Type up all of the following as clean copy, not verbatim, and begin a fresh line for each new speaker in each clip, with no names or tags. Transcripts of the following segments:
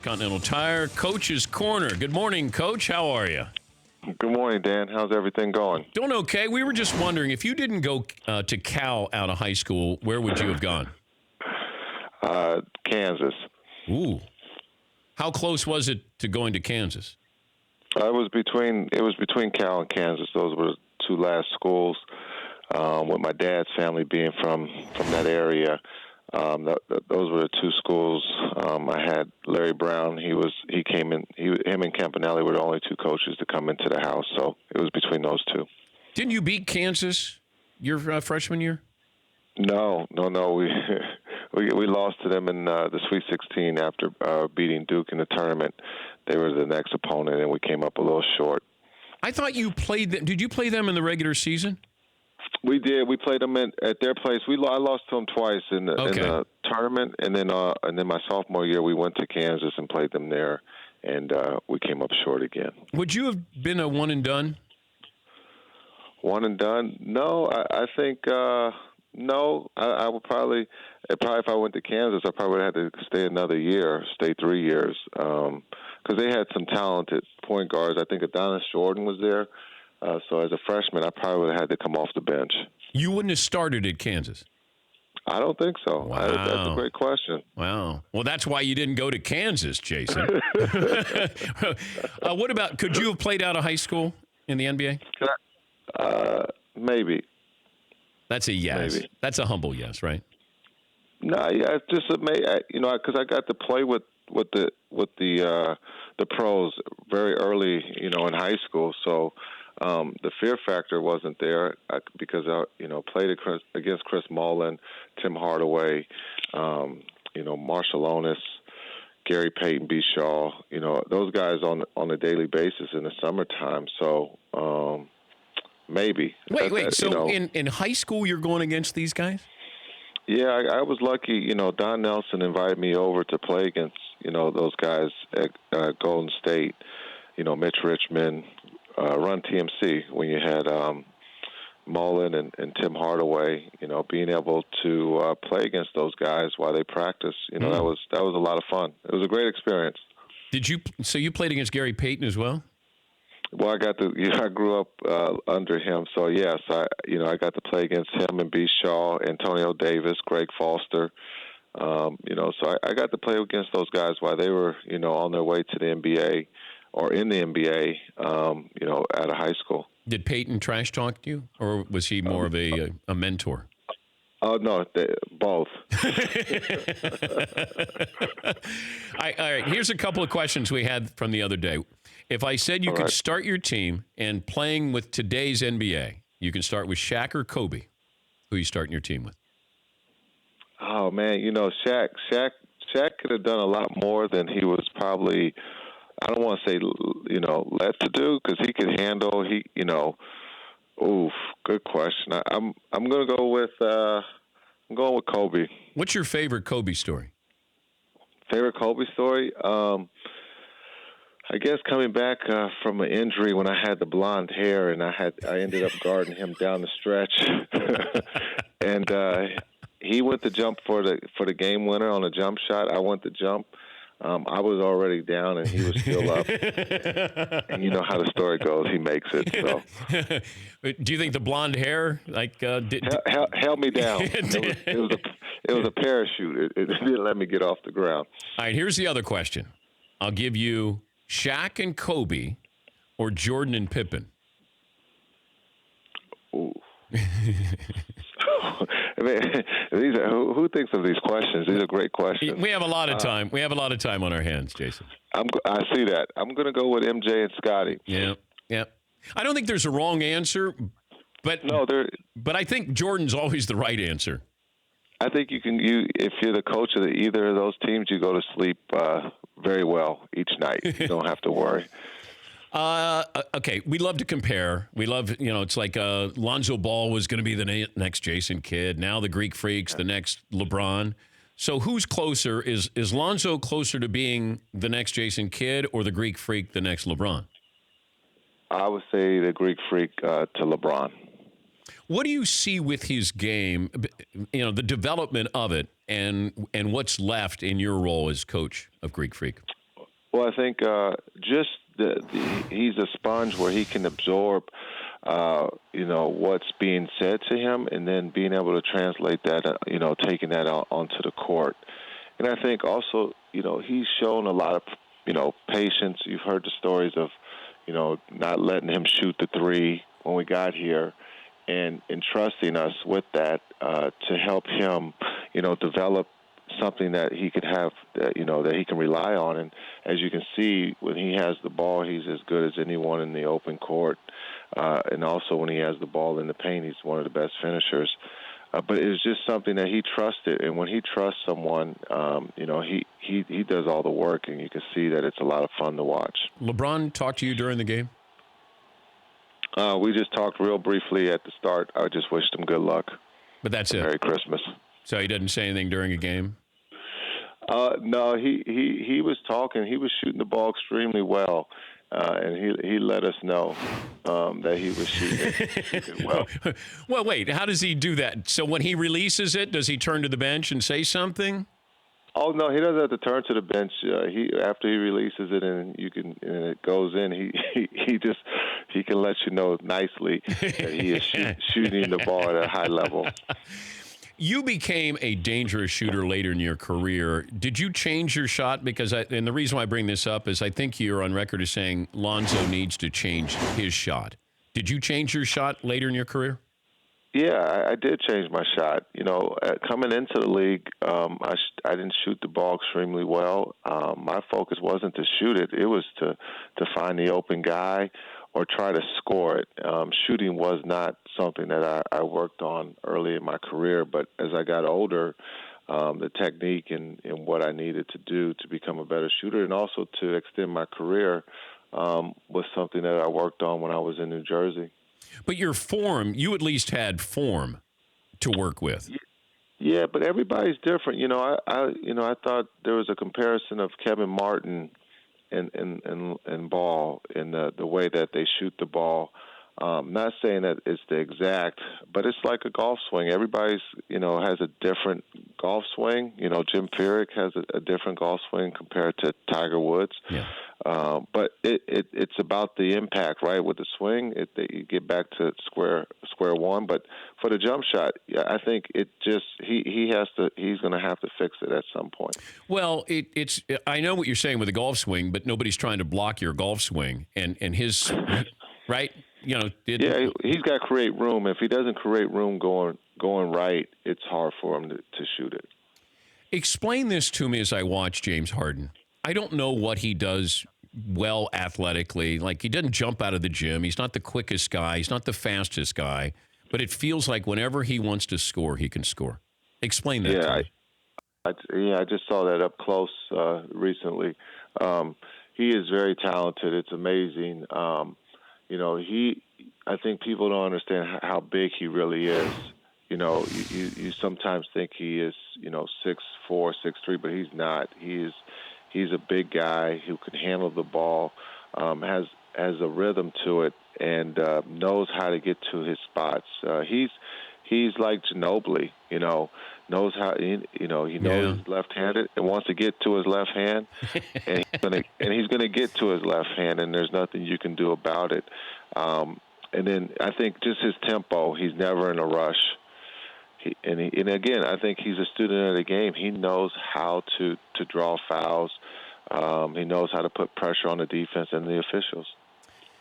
Continental Tire, Coach's Corner. Good morning, Coach. How are you?
Good morning, Dan. How's everything going?
Doing okay. We were just wondering, if you didn't go to Cal out of high school, where would you have gone?
Kansas.
Ooh. How close was it to going to Kansas?
It was between Cal and Kansas. Those were the two last schools. With my dad's family being from that area, those were the two schools. I had Larry Brown. He came in. Him and Campanelli were the only two coaches to come into the house. So it was between those two.
Didn't you beat Kansas your freshman year?
No. We lost to them in the Sweet 16 after beating Duke in the tournament. They were the next opponent, and we came up a little short.
I thought you played them. Did you play them in the regular season?
We did. We played them at their place. I lost to them twice in the tournament, and then my sophomore year we went to Kansas and played them there, and we came up short again.
Would you have been a one and done?
One and done? No, I think no. I would probably if I went to Kansas, I probably would have had to stay another year, stay 3 years, because they had some talented point guards. I think Adonis Jordan was there. So as a freshman, I probably would have had to come off the bench.
You wouldn't have started at Kansas?
I don't think so.
Wow.
That's a great question.
Wow. Well, that's why you didn't go to Kansas, Jason. What about, could you have played out of high school in the NBA?
Maybe.
That's a yes. Maybe. That's a humble yes, right?
No, yeah, it's just because I got to play with the pros very early, in high school. So the fear factor wasn't there because I, played against Chris Mullin, Tim Hardaway, Marshall Onis, Gary Payton, B. Shaw, those guys on a daily basis in the summertime. So maybe.
Wait. So in high school, you're going against these guys?
Yeah, I was lucky. Don Nelson invited me over to play against, those guys at Golden State, Mitch Richmond, Run TMC, when you had Mullen and Tim Hardaway, being able to play against those guys while they practice, that was a lot of fun. It was a great experience.
So you played against Gary Payton as well?
Well, I grew up under him, so yes, I got to play against him and B. Shaw, Antonio Davis, Greg Foster. So I got to play against those guys while they were, on their way to the NBA or in the NBA, out of high school. Did
Peyton trash talk you, or was he more of a mentor?
Oh, no, both.
All right, here's a couple of questions we had from the other day. If I said you could start your team and playing with today's NBA, you can start with Shaq or Kobe. Who are you starting your team with?
Oh, man, Shaq could have done a lot more than he was probably, I don't want to say, led to do, because he could handle, good question. I'm going to go with, Kobe.
What's your favorite Kobe story?
Favorite Kobe story? I guess coming back from an injury when I had the blonde hair, and I ended up guarding him down the stretch, and he went to jump for the game winner on a jump shot. I went to jump. I was already down, and he was still up. And you know how the story goes. He makes it. So.
Do you think the blonde hair
held me down? It was a parachute. It didn't let me get off the ground.
All right, here's the other question. I'll give you Shaq and Kobe or Jordan and Pippen.
Ooh. I mean, who thinks of these questions? These are great questions.
We have a lot of time. We have a lot of time on our hands, Jason.
I see that. I'm going to go with MJ and Scotty.
Yeah. I don't think there's a wrong answer, but I think Jordan's always the right answer.
I think if you're the coach of either of those teams, you go to sleep very well each night. You don't have to worry.
Okay, we love to compare. We love, it's like Lonzo Ball was going to be the next Jason Kidd. Now the Greek Freak's the next LeBron. So who's closer? Is Lonzo closer to being the next Jason Kidd or the Greek Freak the next LeBron?
I would say the Greek Freak to LeBron.
What do you see with his game, the development of it, and what's left in your role as coach of Greek Freak?
Well, I think just he's a sponge where he can absorb, what's being said to him, and then being able to translate that, taking that out onto the court. And I think also, he's shown a lot of, patience. You've heard the stories of, not letting him shoot the three when we got here, and entrusting us with that to help him, develop something that he could have, that he can rely on. And as you can see, when he has the ball, he's as good as anyone in the open court. And also when he has the ball in the paint, he's one of the best finishers. But it's just something that he trusted. And when he trusts someone, he does all the work, and you can see that it's a lot of fun to watch.
LeBron talked to you during the game?
We just talked real briefly at the start. I just wished him good luck.
But that's it.
Merry Christmas.
So he didn't say anything during a game?
No, he was talking. He was shooting the ball extremely well, and he let us know that he was shooting well.
Well, wait, how does he do that? So when he releases it, does he turn to the bench and say something?
Oh no, he doesn't have to turn to the bench. After he releases it and it goes in, he can let you know nicely that he is shooting the ball at a high level.
You became a dangerous shooter later in your career. Did you change your shot? And the reason why I bring this up is I think you're on record as saying Lonzo needs to change his shot. Did you change your shot later in your career?
Yeah, I did change my shot. Coming into the league, I didn't shoot the ball extremely well. My focus wasn't to shoot it; it was to find the open guy or try to score it. Shooting was not something that I worked on early in my career, but as I got older, the technique and what I needed to do to become a better shooter and also to extend my career was something that I worked on when I was in New Jersey.
But your form, you at least had form to work with.
Yeah, but everybody's different. I thought there was a comparison of Kevin Martin and Ball in the way that they shoot the ball. Not saying that it's the exact, but it's like a golf swing. Everybody's, has a different golf swing. Jim Furyk has a different golf swing compared to Tiger Woods. Yeah. But it's about the impact, right? With the swing, you get back to square one. But for the jump shot, I think it just he's going to have to fix it at some point.
Well, it's I know what you're saying with the golf swing, but nobody's trying to block your golf swing and his right.
He's got to create room. If he doesn't create room going right, it's hard for him to shoot it.
Explain this to me as I watch James Harden. I don't know what he does well athletically. Like, he doesn't jump out of the gym. He's not the quickest guy. He's not the fastest guy. But it feels like whenever he wants to score, he can score. Explain that to me.
I just saw that up close recently. He is very talented. It's amazing. I think people don't understand how big he really is. You sometimes think he is, 6'4", 6'3", but he's not. He's a big guy who can handle the ball, has a rhythm to it, and knows how to get to his spots. He's like Ginobili, knows how, he knows he's left-handed and wants to get to his left hand, and he's gonna get to his left hand, and there's nothing you can do about it. And then I think just his tempo, he's never in a rush. And again, I think he's a student of the game. He knows how to draw fouls. He knows how to put pressure on the defense and the officials.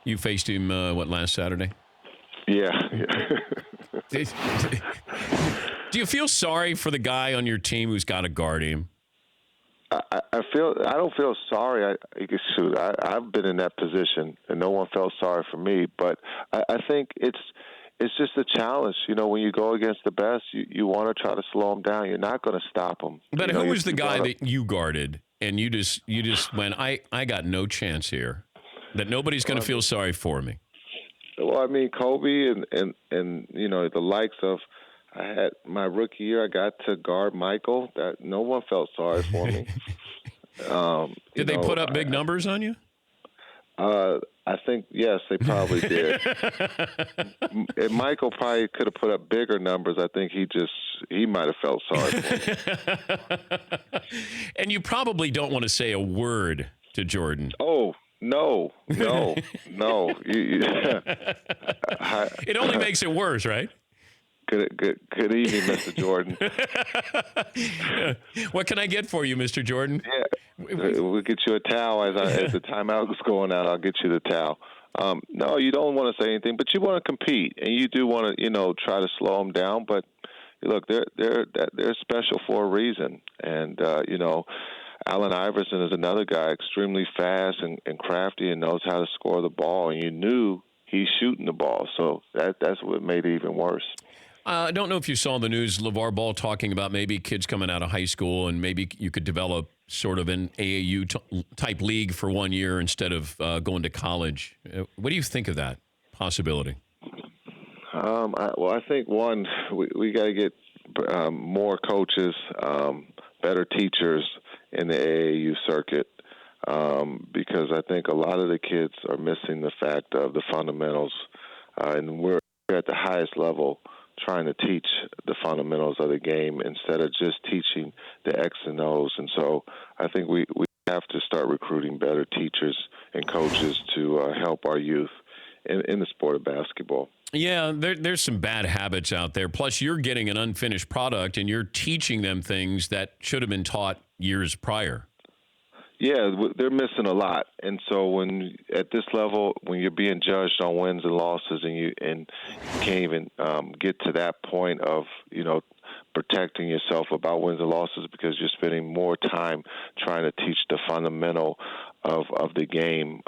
You faced him, last Saturday?
Yeah.
Do you feel sorry for the guy on your team who's got to guard him?
I don't feel sorry. I've been in that position, and no one felt sorry for me. But I think it's just a challenge. When you go against the best, you want to try to slow them down. You're not going to stop them.
But who was the guy that you guarded, and you just went, I got no chance here, that nobody's going to feel sorry for me?
Well, I mean, Kobe and the likes of. I had my rookie year. I got to guard Michael. That no one felt sorry for me.
Did they put up big numbers on you?
I think yes, they probably did. And Michael probably could have put up bigger numbers. I think he might have felt sorry for me.
And you probably don't want to say a word to Jordan?
Oh, no. It
only makes it worse, right?
Good evening, Mr. Jordan.
What can I get for you, Mr. Jordan?
Yeah, we'll get you a towel as the timeout is going out. I'll get you the towel. No, you don't want to say anything, but you want to compete, and you do want to, try to slow them down. But look, they're special for a reason, and Allen Iverson is another guy, extremely fast and crafty, and knows how to score the ball. And you knew he's shooting the ball, so that's what made it even worse.
I don't know if you saw the news, LeVar Ball talking about maybe kids coming out of high school and maybe you could develop sort of an AAU type league for 1 year instead of going to college. What do you think of that possibility?
I think, one, we got to get more coaches, better teachers in the AAU circuit, because I think a lot of the kids are missing the fact of the fundamentals, and we're at the highest level trying to teach the fundamentals of the game instead of just teaching the X and O's. And so I think we have to start recruiting better teachers and coaches to help our youth in the sport of basketball.
Yeah, there's some bad habits out there. Plus, you're getting an unfinished product, and you're teaching them things that should have been taught years prior.
Yeah, they're missing a lot. And so when at this level, when you're being judged on wins and losses, and you can't even get to that point of protecting yourself about wins and losses because you're spending more time trying to teach the fundamental of the game,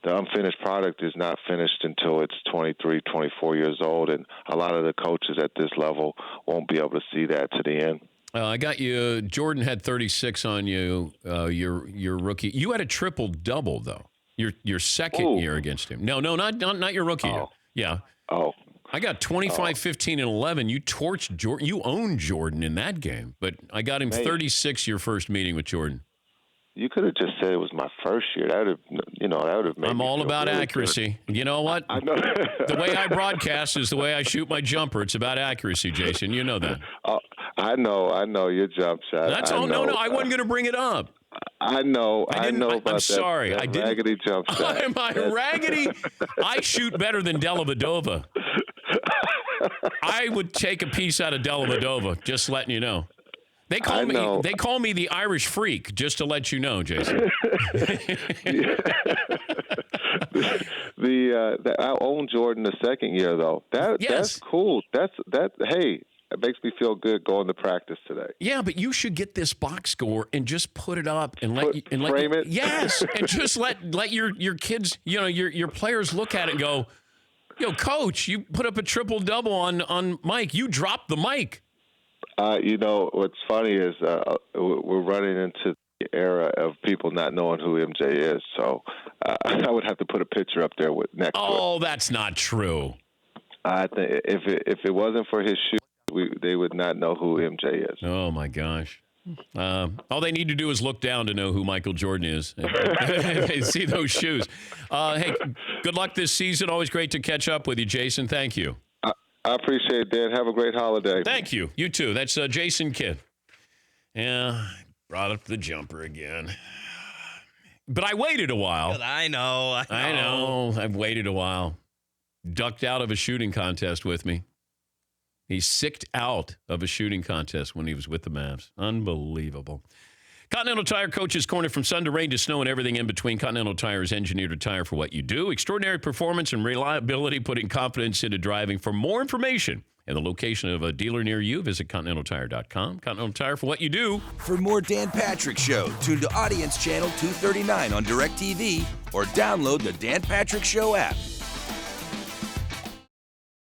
the unfinished product is not finished until it's 23, 24 years old, and a lot of the coaches at this level won't be able to see that to the end.
I got you. Jordan had 36 on you. Your rookie. You had a triple double though. Your second year against him. No, not your rookie year. Yeah.
Oh.
I got 25, 15, and 11. You torched Jordan. You owned Jordan in that game, but I got him 36 your first meeting with Jordan.
You could have just said it was my first year. That would have made
I'm
me
all
feel
about
really
accuracy.
good.
You know what?
I know.
The way I broadcast is the way I shoot my jumper. It's about accuracy, Jason. You know that.
I know your jump shot.
That's all. No, I wasn't going to bring it up.
I know about
I'm sorry.
that
I didn't.
Raggedy jump shot.
Am I raggedy? I shoot better than Dellavedova. I would take a piece out of Dellavedova, just letting you know. They call me the Irish freak, just to let you know, Jason.
I own Jordan the second year though. That's cool. Hey, it makes me feel good going to practice today.
Yeah, but you should get this box score and just put it up and
frame it.
Yes, and just let your kids, your players look at it and go, "Yo, coach, you put up a triple double on Mike. You dropped the mic."
What's funny is we're running into the era of people not knowing who MJ is. So I would have to put a picture up there next to it.
Oh, that's not true.
I think if it wasn't for his shoes, they would not know who MJ is.
Oh, my gosh. All they need to do is look down to know who Michael Jordan is. See those shoes. Hey, good luck this season. Always great to catch up with you, Jason. Thank you.
I appreciate it, Dan. Have a great holiday.
Thank you. You too. That's Jason Kidd. Yeah, brought up the jumper again. But I waited a while.
I know.
I've waited a while. Ducked out of a shooting contest with me. He sicked out of a shooting contest when he was with the Mavs. Unbelievable. Continental Tire Coach's Corner, from sun to rain to snow and everything in between. Continental Tire is engineered to tire for what you do. Extraordinary performance and reliability, putting confidence into driving. For more information and the location of a dealer near you, visit ContinentalTire.com. Continental Tire, for what you do.
For more Dan Patrick Show, tune to Audience Channel 239 on DirecTV or download the Dan Patrick Show app.